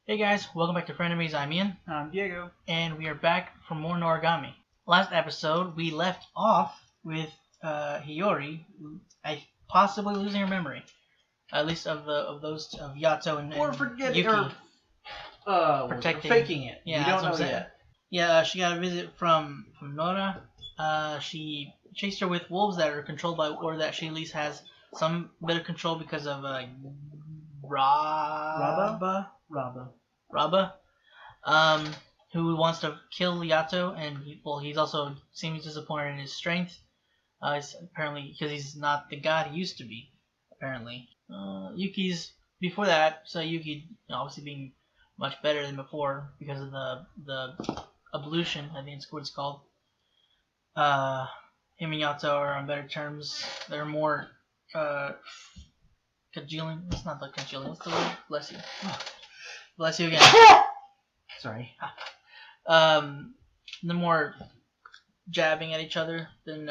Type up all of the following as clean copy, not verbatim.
Hey guys, welcome back to Frenemies. I'm Ian. I'm Diego. And we are back for more Noragami. Last episode, we left off with Hiyori, possibly losing her memory, at least of Yato and Yuki. Protecting, faking it. Yeah, we don't know yet. Yeah, she got a visit from Nora. She chased her with wolves that are controlled by, or that she at least has some bit of control because of Rabo. Who wants to kill Yato, and he's also seems disappointed in his strength. Apparently because he's not the god he used to be. Apparently, Yuki's before that. So Yuki, obviously being much better than before because of the evolution. I think it's what it's called. Him and Yato are on better terms. They're more congealing. It's not the congealing. What's the word? Bless you. Bless you again. Sorry. The more jabbing at each other than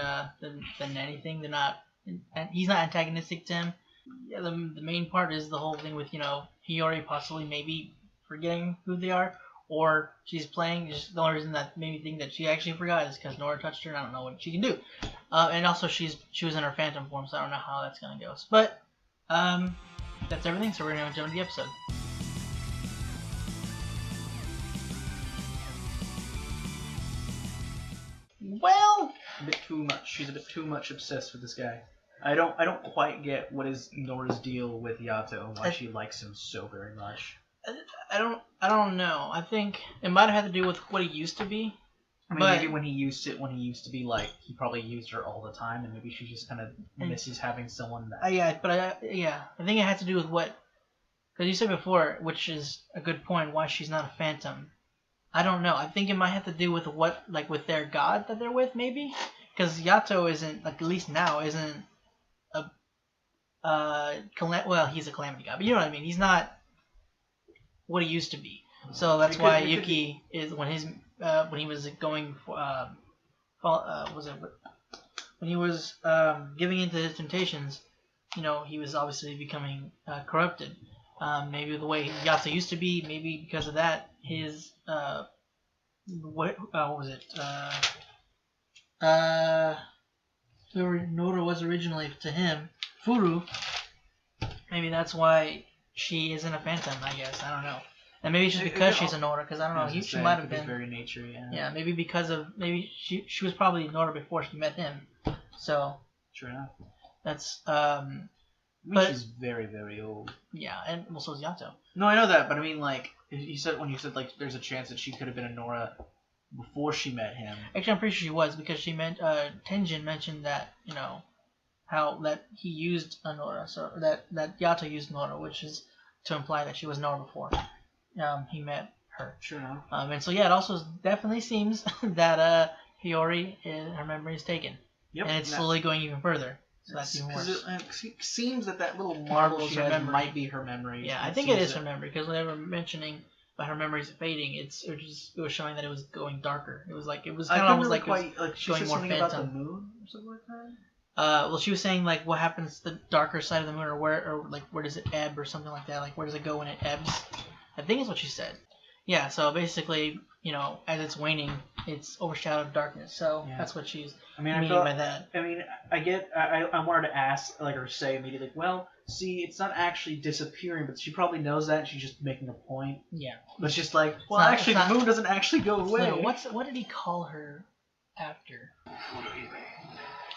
anything. They're not. And he's not antagonistic to him. Yeah, the main part is the whole thing with Hiyori possibly maybe forgetting who they are, or she's playing. Just the only reason that made me think that she actually forgot is because Nora touched her, and I don't know what she can do. And also she was in her phantom form, so I don't know how that's gonna go. But that's everything. So we're gonna jump into the episode. Well, a bit too much. She's a bit too much obsessed with this guy. I don't quite get what is Nora's deal with Yato and why she likes him so very much. I don't know. I think it might have had to do with what he used to be. I mean, maybe when he used to be like, he probably used her all the time, and maybe she just kind of misses having someone that. I think it had to do with what, because you said before, which is a good point, why she's not a phantom. I don't know. I think it might have to do with with their god that they're with, maybe, because Yato isn't, at least now, isn't well, he's a calamity god, but you know what I mean. He's not what he used to be. So that's why Yuki is when he was going for when he was giving into his temptations, he was obviously becoming corrupted. Maybe the way Yato used to be, maybe because of that, his what was it? Whoever Nora was originally to him, Furu. Maybe that's why she isn't a phantom. I guess I don't know. And maybe it's just because she's a Nora, because I don't know. She might have been very nature, yeah. Yeah, maybe because of she was probably Nora before she met him. So true enough. That's but she's very, very old. Yeah, and so is Yato. No, I know that, but I mean, like when you said like there's a chance that she could have been a Nora before she met him. Actually, I'm pretty sure she was, because she meant Tenjin mentioned that how that he used a Nora, so that Yato used Nora, which is to imply that she was Nora before he met her. Sure enough. And so yeah, it also definitely seems that Hiyori, her memory is taken. Yep. And it's slowly going even further. So that's even worse. It seems that little marble she has might be her memory. Yeah, I think it is her memory, because when they were mentioning about her memories fading, it was showing that it was going darker. It was kind of almost like she going more phantom. About the moon or something like that. Well, she was saying like what happens to the darker side of the moon, or where does it ebb or something like that? Like where does it go when it ebbs? I think is what she said. Yeah. So basically, as it's waning, it's overshadowed darkness. So that's what she's meaning by that. I mean, I wanted to ask, or say immediately, well, see, it's not actually disappearing, but she probably knows that, and she's just making a point. Yeah. But it's just like, well, actually, the moon doesn't actually go away. No, what did he call her after?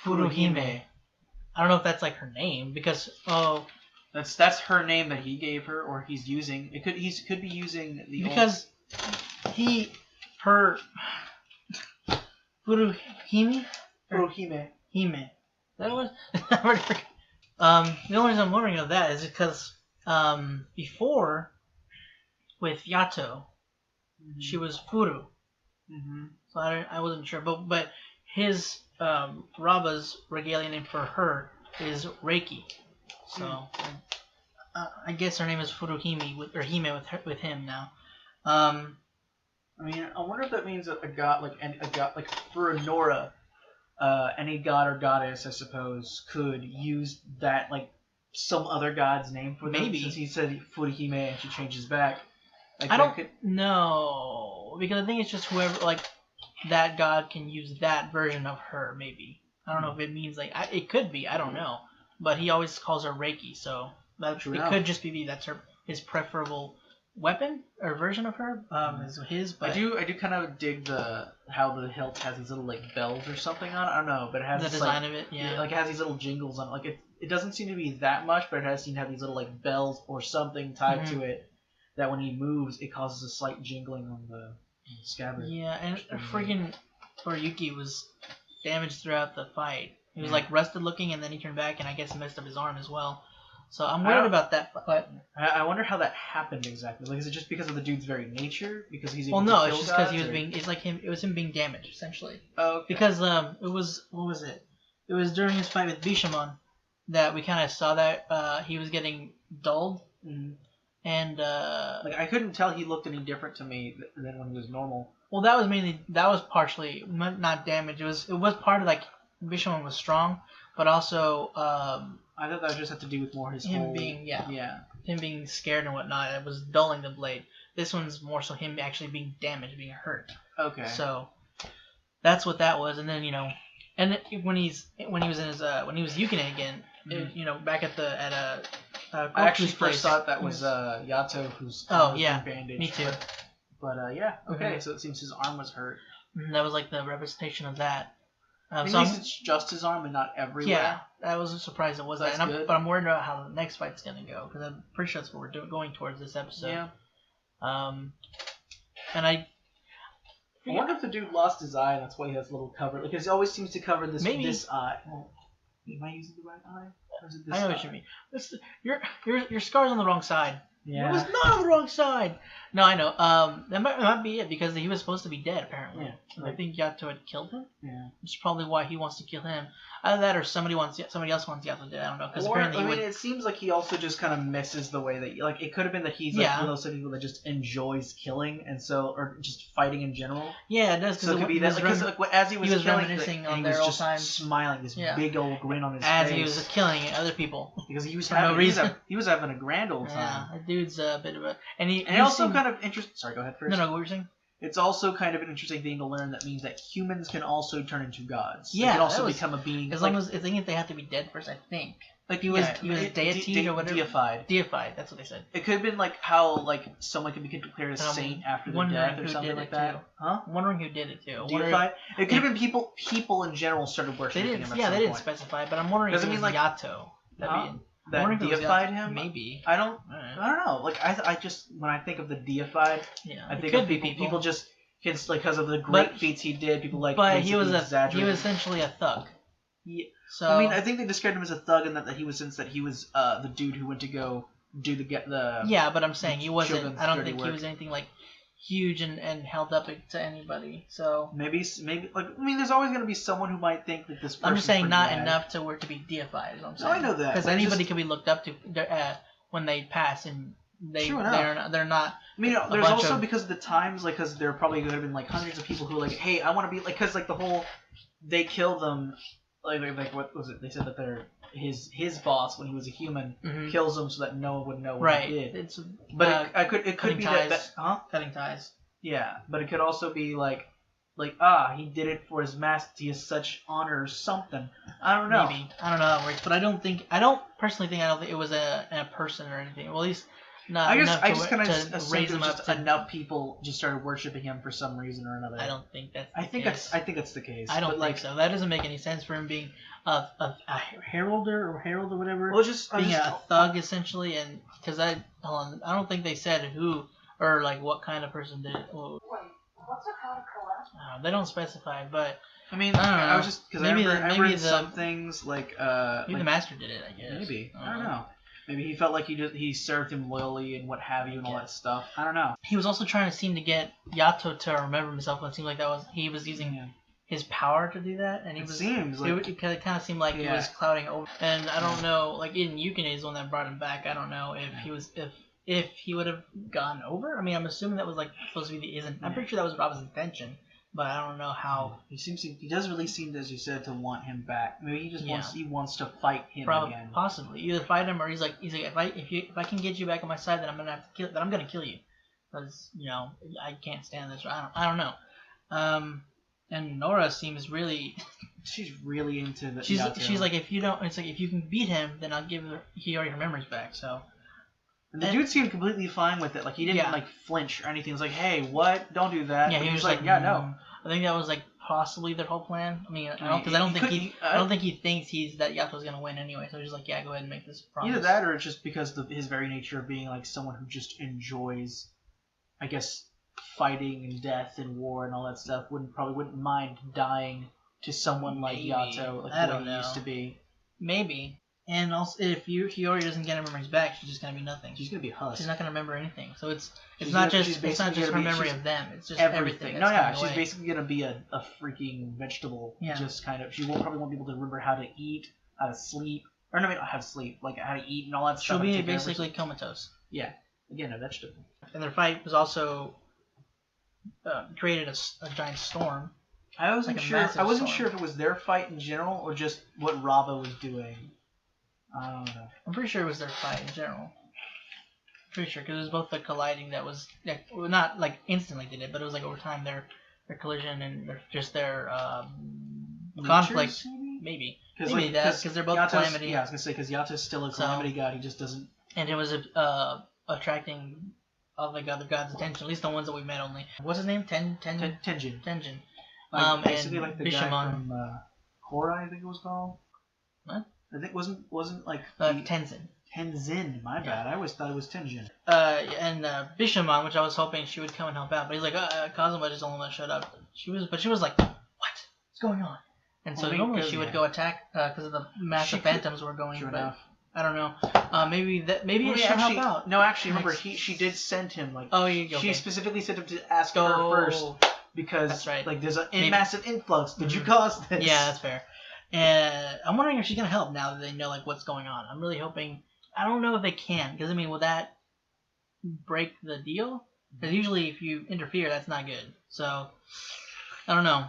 Furuhime. I don't know if that's like her name, because that's her name that he gave her, or he's using. He could be using the Furuhime. Hime. That was. The only reason I'm wondering of that is because before with Yato, she was Furu. Mm-hmm. So I wasn't sure, but his Raba's regalia name for her is Reiki. So I guess her name is Furuhime Hime with him now. I mean, I wonder if that means that a god like for a Nora, any god or goddess, I suppose, could use that like some other god's name for them. Maybe. Since he said Furihime and she changes back. Like I don't could... know, because I think it's just whoever, like, that god can use that version of her, maybe. I don't know if it means, like, it could be, I don't know. But he always calls her Reiki, so that True it enough. could just be that's his preferable weapon or version of her. Is his. But I do kind of dig how the hilt has these little like bells or something on it. I don't know, but it has the this, design like, of it, yeah. like it has these little jingles on it. Like it doesn't seem to be that much, but it has seemed to have these little like bells or something tied to it that when he moves, it causes a slight jingling on the scabbard. Yeah, and freaking Toriyuki was damaged throughout the fight. He was like rested looking, and then he turned back, and I guess he messed up his arm as well. So I'm worried about that. But I wonder how that happened exactly. Like, is it just because of the dude's very nature? Because he's able well, no, to it's kill just because he gods, was or... being. It's like him. It was him being damaged essentially. Oh, okay. Because it was what was it? It was during his fight with Bishamon that we kind of saw that he was getting dulled, and like I couldn't tell he looked any different to me than when he was normal. Well, that was partially not damage. It was part of like Bishamon was strong, but also I thought that just had to do with more his him whole... being him being scared and whatnot. It was dulling the blade. This one's more so him actually being damaged, being hurt. Okay. So that's what that was, and then and when he was Yukine again, back at I actually first thought that was Yato who's bandaged. Me too. But okay, so it seems his arm was hurt. That was like the representation of that. At least it's just his arm and not everywhere. Yeah, I was surprised it was that. But I'm worried about how the next fight's gonna go because I'm pretty sure that's what we're going towards this episode. Yeah. And I wonder if the dude lost his eye and that's why he has a little cover. Because he always seems to cover this eye. Well, am I using the right eye? Or is it this I know what you mean. Your scar's on the wrong side. Yeah. It was not on the wrong side. No, I know. That might be it because he was supposed to be dead apparently. Yeah. I think Yato had killed him. Yeah. Which is probably why he wants to kill him. Either that or somebody else wants Yato dead. I don't know. Because apparently it seems like he also just kind of misses the way that like it could have been that he's like one of those people that just enjoys killing and so or just fighting in general. Yeah, it does. So it could be that because as he was killing, reminiscing on he their was old just times, smiling, this big old grin on his face as he was killing other people because he was for no reason. He was having a grand old time. Yeah, that dude's a bit of a and he also kind of interesting. Sorry, go ahead first. No, what were you saying? It's also kind of an interesting thing to learn that means that humans can also turn into gods. Yeah, they can also become a being. As long as I think they have to be dead first. I think like he was deity or whatever. Deified. That's what they said. It could have been like how like someone could be declared a saint after their death or something like that. Huh? I'm wondering who did it too. Deified. It could have been people in general started worshiping him. They didn't specify, but I'm wondering if it was like Yato. That deified him? Maybe. I don't know. Like I just when I think of the deified, I think of people just because of the great feats he did. People like. But he was essentially a thug. Yeah. So I mean, I think they described him as a thug, and that he was the dude who went to go do the. Yeah, but I'm saying he wasn't. I don't think he was anything like huge and held up to anybody. So maybe like I mean, there's always going to be someone who might think that this person. I'm just saying not enough to to be deified. Is what I'm saying. No, I know that because anybody can be looked up to when they pass, and they're not. I mean, there's also because of the times, like, because there probably could have been like hundreds of people who were like, hey, I want to be like, because like the whole they kill them. Like what was it? They said that they're his boss when he was a human kills him so that no one would know what he did. It's it could be ties. that cutting ties. Yeah, but it could also be like he did it for his master. He has such honor or something. I don't know. Maybe I don't know how that works, but I don't personally think it was a person or anything. Well, at least. Not I just kind of to raise him up. Enough people just started worshiping him for some reason or another. I don't think that's. I think that's the case. I don't think so. That doesn't make any sense for him being a herald or whatever. Well, being a thug essentially, and because I don't think they said who or like what kind of person did it. Well, wait, what's a code of they don't specify, but I mean, I don't know. I was just because I remember some things like maybe the master did it. I guess maybe I don't know. Maybe he felt like he served him loyally and what have you and all that stuff. I don't know. He was also trying to get Yato to remember himself, and it seemed like he was using his power to do that. And it kind of seemed like he was clouding over. And I don't know, like in Yukine is the one that brought him back. I don't know if he would have gone over. I mean, I'm assuming that was like supposed to be I'm pretty sure that was Rabo's intention. But I don't know how he does really seem, as you said, to want him back. Maybe he just wants to fight him again. Possibly either fight him or he's like if I can get you back on my side, then I'm gonna kill you. because I can't stand this. I don't know. And Nora seems really. She's really into the. She's Yato. like, if you don't, it's like, if you can beat him, then I'll give Hiyori her memories back. So. And the dude seemed completely fine with it. Like, he didn't like flinch or anything. He was like, "Hey, what? Don't do that." Yeah, but he was like, "Yeah, no." I think that was like possibly their whole plan. I mean, I don't think he thinks that Yato's gonna win anyway. So he's like, "Yeah, go ahead and make this promise." Either that, or it's just because of his very nature of being like someone who just enjoys, I guess, fighting and death and war and all that stuff. Probably wouldn't mind dying to someone like Yato, like the way he used to be. Maybe. And also, if Hiyori doesn't get her memories back, she's just gonna be nothing. She's gonna be a husk. She's not gonna remember anything. So it's not just her memory of them. It's just everything. No, yeah, she's basically gonna be a freaking vegetable. Yeah. Just kind of. She probably won't be able to remember how to eat, how to sleep, or no, how to sleep, like how to eat and all that stuff. She'll be basically comatose. Yeah. Again, a vegetable. And their fight was also created a giant storm. I wasn't sure if it was their fight in general or just what Rabo was doing. I don't know. I'm pretty sure it was their fight in general. Pretty sure, because it was both the colliding that was not like instantly did it, but it was like over time their collision and their conflict. Maybe because they're both Yato's, calamity. Yeah, I was gonna say because Yato's still a calamity god. He just doesn't. And it was attracting all the other gods' attention. At least the ones that we met only. What's his name? Tenjin. Like, basically like the Bishamon. guy from Korra, I think it was called. What? I think wasn't like Tenzin. Tenzin, my bad. I always thought it was Tenjin. And Bishamon, which I was hoping she would come and help out, but he's like, Kazuma just the only one that showed up. She was like, what's going on? And so normally she would go attack because of the massive phantoms were going. Sure but enough. I don't know. Maybe it should help out. No, actually, remember she did send him like. Oh, okay. She specifically sent him to ask her first because that's right. like there's a massive influx. Did you cause this? Yeah, that's fair. And I'm wondering if she's gonna help now that they know like what's going on. I'm really hoping. I don't know if they can because I mean, will that break the deal? Because usually if you interfere, that's not good. So I don't know.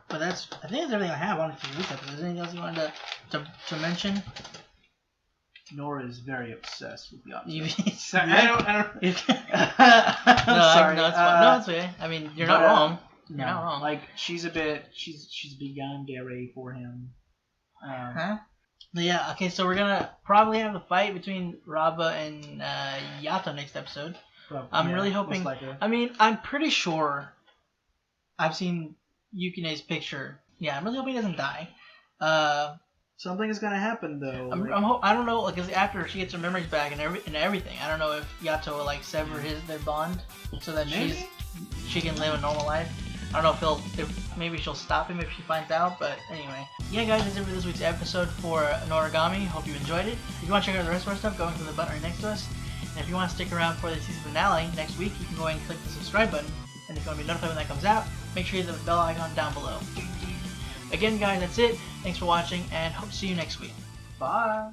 But I think that's everything I have on this episode. Is there anything else you wanted to mention? Nora is very obsessed with the opposite. Sorry, I don't. I'm sorry. No, it's fine. No, it's okay. I mean, you're not wrong. You're not wrong. Like she's a bit yandere for him. Huh? But yeah. Okay. So we're gonna probably have a fight between Rabo and Yato next episode. I'm really hoping. I mean, I'm pretty sure. I've seen Yukine's picture. Yeah, I'm really hoping he doesn't die. Something is gonna happen though. I don't know, because after she gets her memories back and everything, I don't know if Yato will like sever their bond so that she can live a normal life. I don't know if maybe she'll stop him if she finds out, but anyway. Yeah, guys, that's it for this week's episode for Noragami. Hope you enjoyed it. If you want to check out the rest of our stuff, go into the button right next to us. And if you want to stick around for the season finale next week, you can go ahead and click the subscribe button. And if you want to be notified when that comes out, make sure you hit the bell icon down below. Again, guys, that's it. Thanks for watching, and hope to see you next week. Bye.